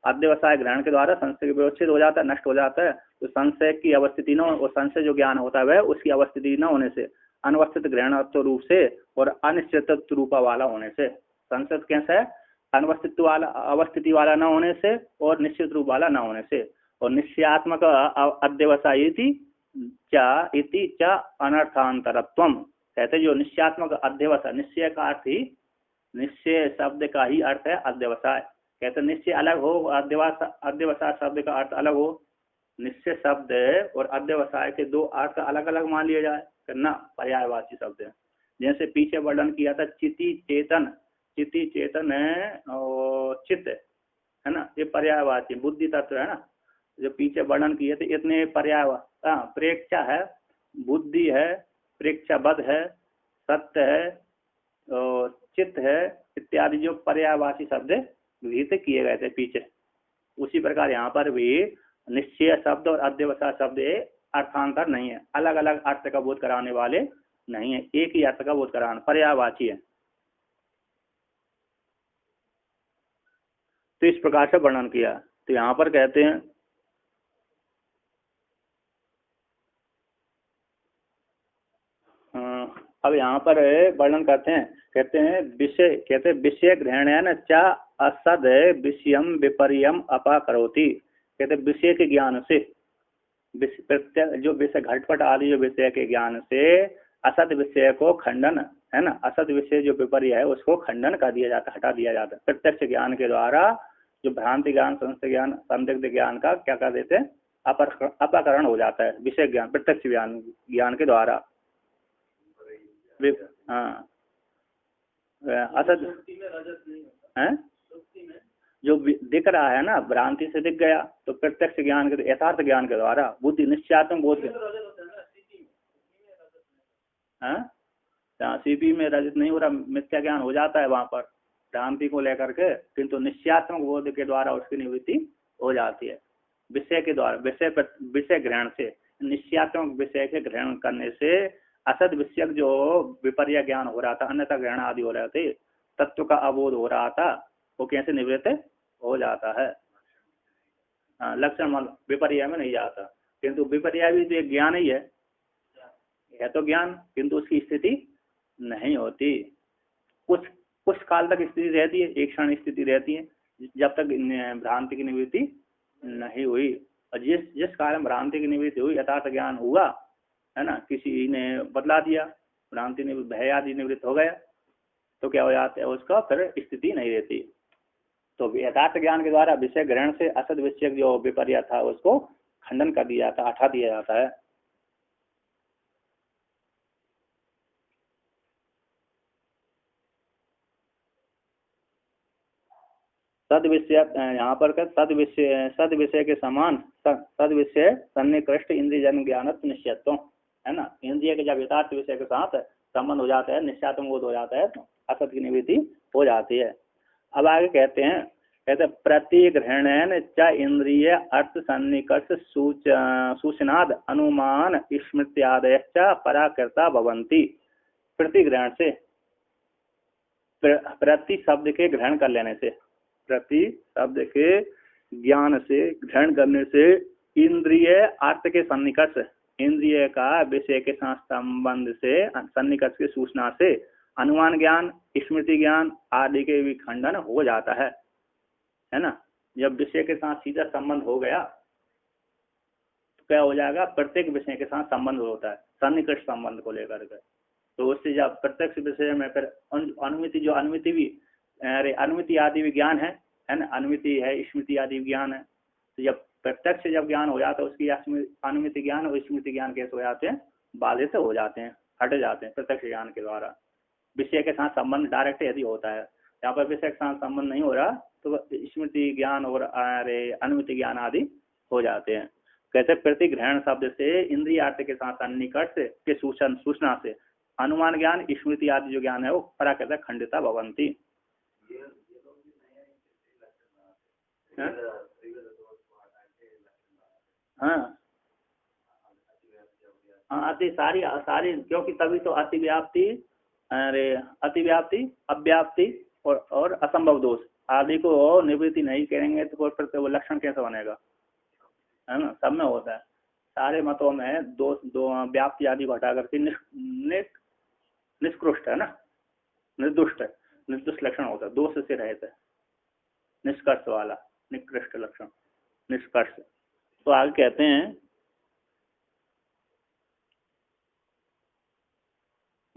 अध्यवसाय ग्रहण के द्वारा संशय व्यवस्थित हो जाता है, नष्ट हो जाता है। तो संशय की अवस्थिति न, और संशय जो ज्ञान होता है वह उसकी अवस्थिति न होने से, अनवस्थित ग्रहणत्व रूप से और अनिश्चित रूपा वाला होने से। संशय कैसा है? अनवस्थित वाला, अवस्थिति वाला न होने से और निश्चित रूप वाला न होने से। और निश्चयात्मक अध्यवसाय इति च अनर्थांतरत्वम, कहते जो निश्चयात्मक अध्यवसाय, निश्चय का अर्थ ही, निश्चय शब्द का ही अर्थ है अध्यवसाय। कहते निश्चय अलग हो, अध्यवसाय शब्द का अर्थ अलग हो। निश्चय शब्द और अध्यवसाय के दो अर्थ अलग अलग मान लिया जाए करना, पर्यायवाची शब्द है। जैसे पीछे वर्णन किया था चिति चेतन, चिति चेतन है और चित्त है ना, ये पर्यायवाची बुद्धि तत्व है ना। जो पीछे वर्णन किए थे इतने पर्याय, प्रेक्षा है, बुद्धि है, प्रेक्षाबद्ध है, सत्य है और चित्त है इत्यादि जो पर्यायवाची शब्द विहित किए गए थे पीछे। उसी प्रकार यहाँ पर भी निश्चय शब्द और अध्यवसाय शब्द अर्थांतर नहीं है, अलग अलग अर्थ का बोध कराने वाले नहीं है, एक ही अर्थ का बोध कराना, पर्यायवाची है। तो इस प्रकार से वर्णन किया। तो यहाँ पर कहते हैं अब यहाँ पर वर्णन करते हैं, कहते हैं विषय, कहते हैं विषय ग्रहण चा असद विषयम विपर्यम अपाकरोति। कहते विषय के ज्ञान से, जो विषय घटपट आदि जो विषय के ज्ञान से असत विषय को खंडन है ना, असत विषय जो विपर्य है उसको खंडन कर दिया जाता, हटा दिया जाता है। प्रत्यक्ष ज्ञान के द्वारा जो भ्रांति ज्ञान, संशय ज्ञान, संदिग्ध ज्ञान का क्या कर देते हैं? अपाकरण हो जाता है विषय ज्ञान, प्रत्यक्ष ज्ञान के द्वारा। हाँ असत है जो दिख रहा है ना, भ्रांति से दिख गया, तो प्रत्यक्ष ज्ञान के, यथार्थ ज्ञान के द्वारा बुद्धि निश्चयात्मक बोध, हाँ सीपी में रजत नहीं हो रहा, मिथ्या ज्ञान हो जाता है वहां पर भ्रांति को लेकर के, किंतु निश्चयात्मक बोध के द्वारा उसकी निवृत्ति हो जाती है विषय के द्वारा, विषय ग्रहण से। निश्चयात्मक विषय के ग्रहण करने से असद विषयक जो विपर्य ज्ञान हो रहा था, अन्यथा ग्रहण आदि हो रहे थे, तत्व का अबोध हो रहा था, वो कैसे निवृत्त हो जाता है? लक्षण मतलब विपर्य में नहीं जाता, किंतु विपर्य भी तो एक ज्ञान ही है तो ज्ञान, किंतु उसकी स्थिति नहीं होती। कुछ कुछ काल तक स्थिति रहती है, एक क्षण स्थिति रहती है, जब तक भ्रांति की निवृत्ति नहीं हुई। और जिस काल में भ्रांति की निवृत्ति हुई, यथार्थ ज्ञान हुआ, है ना, किसी ने बदला दिया, भ्रांति निवृत्त, भय आदि निवृत्त हो गया, तो क्या हो जाता है, उसका फिर स्थिति नहीं रहती। तो यथार्थ ज्ञान के द्वारा विषय ग्रहण से असद विषय जो विपर्य था उसको खंडन कर दिया जाता, हटा दिया जाता है। सद विषय यहाँ पर सद विषय के समान सद विषय सन्निकृष्ट इंद्रिय जन ज्ञान निश्चयत्व, है ना, इंद्रिय के जब यथार्थ विषय के साथ संबंध हो जाता है, निश्चयात्म बोध हो जाता है, तो असत की निवृत्ति हो जाती है। अब आगे कहते प्रतिग्रहणेन च इंद्रिय अर्थ सन्निकर्ष सूचनाद अनुमान स्मृत्यादय च पराकृता भवन्ति। प्रतिग्रहण से, प्रति शब्द के ग्रहण कर लेने से, प्रति शब्द के ज्ञान से ग्रहण करने से इंद्रिय अर्थ के सन्निकर्ष, इंद्रिय का विषय के साथ संबंध से, सन्निकर्ष की सूचना से अनुमान ज्ञान, स्मृति ज्ञान आदि के भी खंडन हो जाता है ना। जब विषय के साथ सीधा संबंध हो गया तो क्या हो जाएगा, प्रत्येक विषय के साथ संबंध होता है सन्निकर्ष संबंध को लेकर के। तो उससे जब प्रत्यक्ष विषय में फिर अनुमिति, जो अनुमिति भी, अरे अनुमिति आदि भी ज्ञान है ना, अनुमिति है, स्मृति आदि ज्ञान है। तो जब प्रत्यक्ष जब ज्ञान हो जाता है, उसकी अनुमिति ज्ञान और स्मृति ज्ञान कैसे हो जाते हैं, बाधित हो जाते हैं, हट जाते हैं प्रत्यक्ष ज्ञान के द्वारा। विषय के साथ संबंध डायरेक्ट यदि होता है, यहाँ पर विषय के साथ संबंध नहीं हो रहा तो स्मृति ज्ञान और अनुमिति ज्ञान आदि हो जाते हैं। कहते प्रतिग्रहण शब्द से इंद्रिय अर्थ के साथ सन्निकर्ष के सूचना से अनुमान ज्ञान, स्मृति आदि जो ज्ञान है वो पराकृत खंडिता भवंती। हाँ अति सारी क्योंकि तभी तो अतिव्याप्ति, अतिव्याप्ति, अव्याप्ति और असंभव दोष आदि को निवृत्ति नहीं करेंगे तो फिर वो लक्षण कैसे बनेगा, है ना। सब में होता है, सारे मतों में दो व्याप्ति आदि को हटा करके निष्कृष्ट है ना, निर्दुष्ट लक्षण होता है, दोष से रहित है, निष्कर्ष वाला, निकृष्ट लक्षण, निष्कर्ष। तो आगे कहते हैं,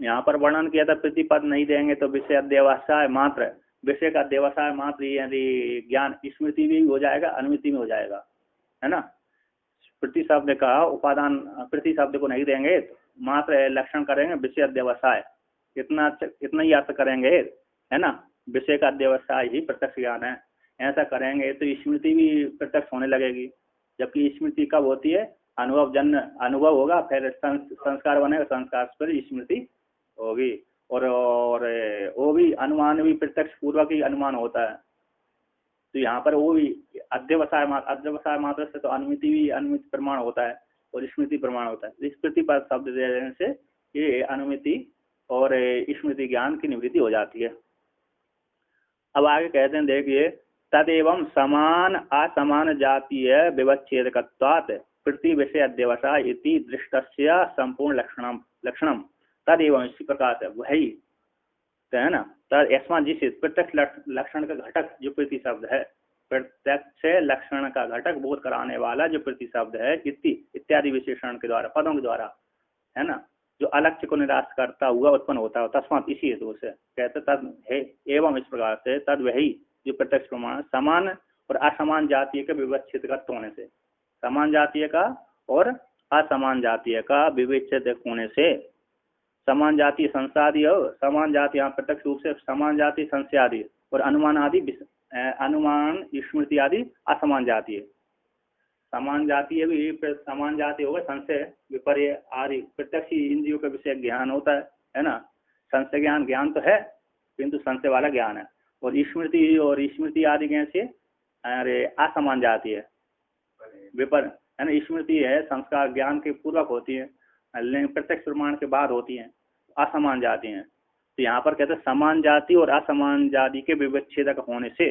यहाँ पर वर्णन किया था प्रतिपद नहीं देंगे तो विषय अध्यवसाय मात्र, विषय का अध्यवसाय मात्र यदि ज्ञान स्मृति भी हो जाएगा, अनुमिति में हो जाएगा, है ना। प्रति शब्द का उपादान, प्रति शब्द को नहीं देंगे तो मात्र लक्षण करेंगे विषय अध्यवसाय, इतना ही अर्थ करेंगे, है ना। विषय का अध्यवसाय ही प्रत्यक्ष ज्ञान है, ऐसा करेंगे तो स्मृति भी प्रत्यक्ष होने लगेगी। जबकि स्मृति कब होती है, अनुभव होगा, फिर संस्कार बनेगा, संस्कार पर स्मृति होगी, और वो भी अनुमान भी प्रत्यक्ष पूर्वक ही अनुमान होता है। तो यहाँ पर वो भी अध्यवसाय मात्र से तो अनुमिति प्रमाण होता है और स्मृति प्रमाण होता है। स्मृति पर शब्द देने से ये अनुमिति और स्मृति ज्ञान की निवृत्ति हो जाती है। अब आगे कहते हैं, देखिए, तदेवं समान असमान जातीय विवच्छेदकत्वात् प्रति विषय अध्यवसाय इति दृष्टस्य संपूर्ण लक्षणम तदेवं, इसी प्रकार से वही, है ना, तद ऐसा जिस प्रत्यक्ष लक्षण का घटक जो प्रति शब्द है, प्रत्यक्ष लक्षण का घटक बोध कराने वाला जो प्रति शब्द है, इत्यादि विशेषण के द्वारा, पदों के द्वारा, है ना, जो अलक्ष्य को निराश करता हुआ उत्पन्न होता है, तस्मात इसी हेतु से कहते तद है एवं, इस प्रकार से तद वही जो प्रत्यक्ष प्रमाण समान और असमान जातीय के विवच्छेद होने से, समान जातीय का और असमान जातीय का विवच्छेद होने से, समान जाति संसादी और समान जाति, यहाँ प्रत्यक्ष रूप से समान जाति संशय आदि और अनुमान आदि, अनुमान स्मृति आदि असमान जाति है। समान जाति भी समान जाति होगा, संशय विपर्य आदि प्रत्यक्ष इंद्रियों का विषय ज्ञान होता है ना। संशय ज्ञान तो है किंतु संशय वाला ज्ञान है, और स्मृति आदि कैसे, अरे असमान जाति है, विपर, है ना। स्मृति है संस्कार ज्ञान के पूर्वक होती है, लेकिन प्रत्यक्ष प्रमाण के बाद होती हैं असमान जाति हैं। तो यहाँ पर कहते हैं समान जाति और असमान जाति के विच्छेदक होने से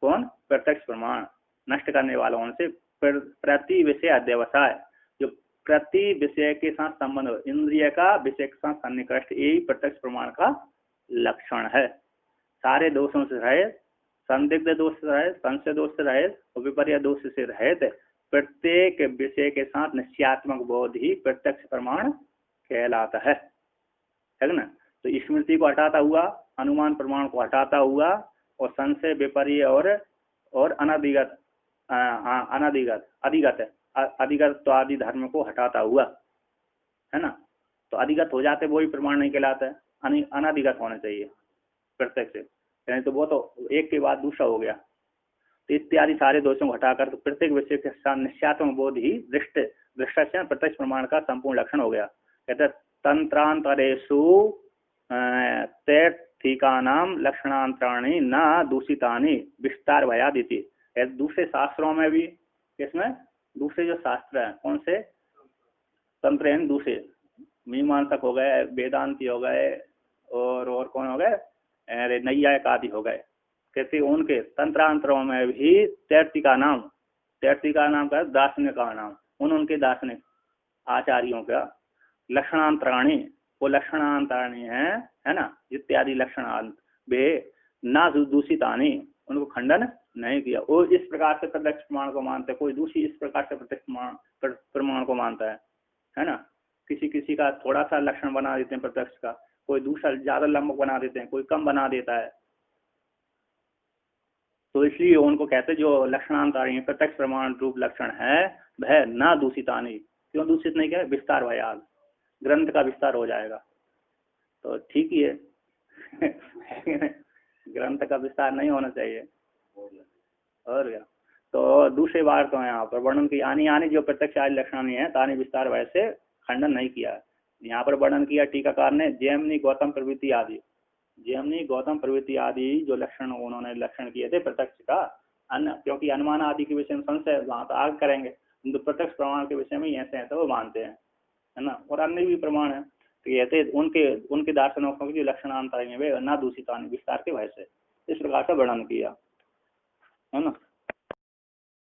कौन? प्रत्यक्ष प्रमाण नष्ट करने वाला होने से प्रति विषय अध्यवसाय, जो प्रति विषय के साथ संबंध, इंद्रिय का विषय के साथ सन्निकृष्ट, यही प्रत्यक्ष प्रमाण का लक्षण है। सारे दोषों से रहित, संदिग्ध दोष से रहित, संशय दोष से रहित और विपर्य दोष से रहित प्रत्येक विषय के साथ निश्चयात्मक बोध ही प्रत्यक्ष प्रमाण कहलाता है ना। तो स्मृति को हटाता हुआ, अनुमान प्रमाण को हटाता हुआ और संशय, विपर्य और अनधिगत अधिगत तो आदि धर्म को हटाता हुआ, है ना। तो अधिगत हो जाते वही प्रमाण नहीं कहलाता है, अनधिगत होना चाहिए प्रत्यक्ष से, यानी तो वो तो एक के बाद दूसरा हो गया। तो इत्यादि सारे दोषों को हटाकर तो प्रत्येक विषय के साथ निश्चयात्मक बोध ही दृष्टाक्षर प्रत्यक्ष प्रमाण का संपूर्ण लक्षण हो गया। कहते तंत्रांतरेषु तैर्थिकानां लक्षणांतराणि न दूषितानि विस्तार भयादिति। दूसरे शास्त्रों में भी, इसमें दूसरे जो शास्त्र हैं कौन से? तंत्र हैं दूसरे, मीमांसक हो गए, वेदांती हो गए और कौन हो गए? नैयायिक आदि हो गए। कहते उनके तंत्रांतरों में भी तैर्थिका नाम का दार्शनिक का नाम, उनके दार्शनिक आचार्यों का लक्षणांतराणी, वो लक्षणांतराणी है ना, इत्यादि लक्षण वे ना दूषितानी, उनको खंडन नहीं किया। वो इस प्रकार से प्रत्यक्ष प्रमाण को मानते, कोई दूसरी इस प्रकार से प्रत्यक्ष प्रमाण को मानता है ना। किसी का थोड़ा सा लक्षण बना देते हैं प्रत्यक्ष का, कोई दूसरा ज्यादा लंबा बना देते हैं, कोई कम बना देता है। तो इसलिए उनको कहते हैं जो लक्षणांतरी प्रत्यक्ष प्रमाण रूप लक्षण है वह ना दूषितानी। क्यों दूषित नहीं किया? विस्तार भयाल, ग्रंथ का विस्तार हो जाएगा। तो ठीक ही है ग्रंथ का विस्तार नहीं होना चाहिए। और क्या, तो दूसरी बार तो यहाँ पर वर्णन की आनी जो प्रत्यक्ष आदि लक्षण है तानी विस्तार वैसे खंडन नहीं किया। यहाँ पर वर्णन किया टीकाकार ने जैमिनी गौतम प्रवृत्ति आदि जो लक्षण उन्होंने लक्षण किए थे प्रत्यक्ष का, क्योंकि अनुमान आदि के विषय में संशय वहां तो आगे करेंगे, तो प्रत्यक्ष प्रमाण के विषय में ऐसे ऐसे वो मानते हैं, है ना। और अन्य भी प्रमाण है, तो कहते उनके दार्शनों के जो लक्षणांतर है वे ना दूषितानि विस्तार के वजह से इस प्रकार से वर्णन किया, है ना।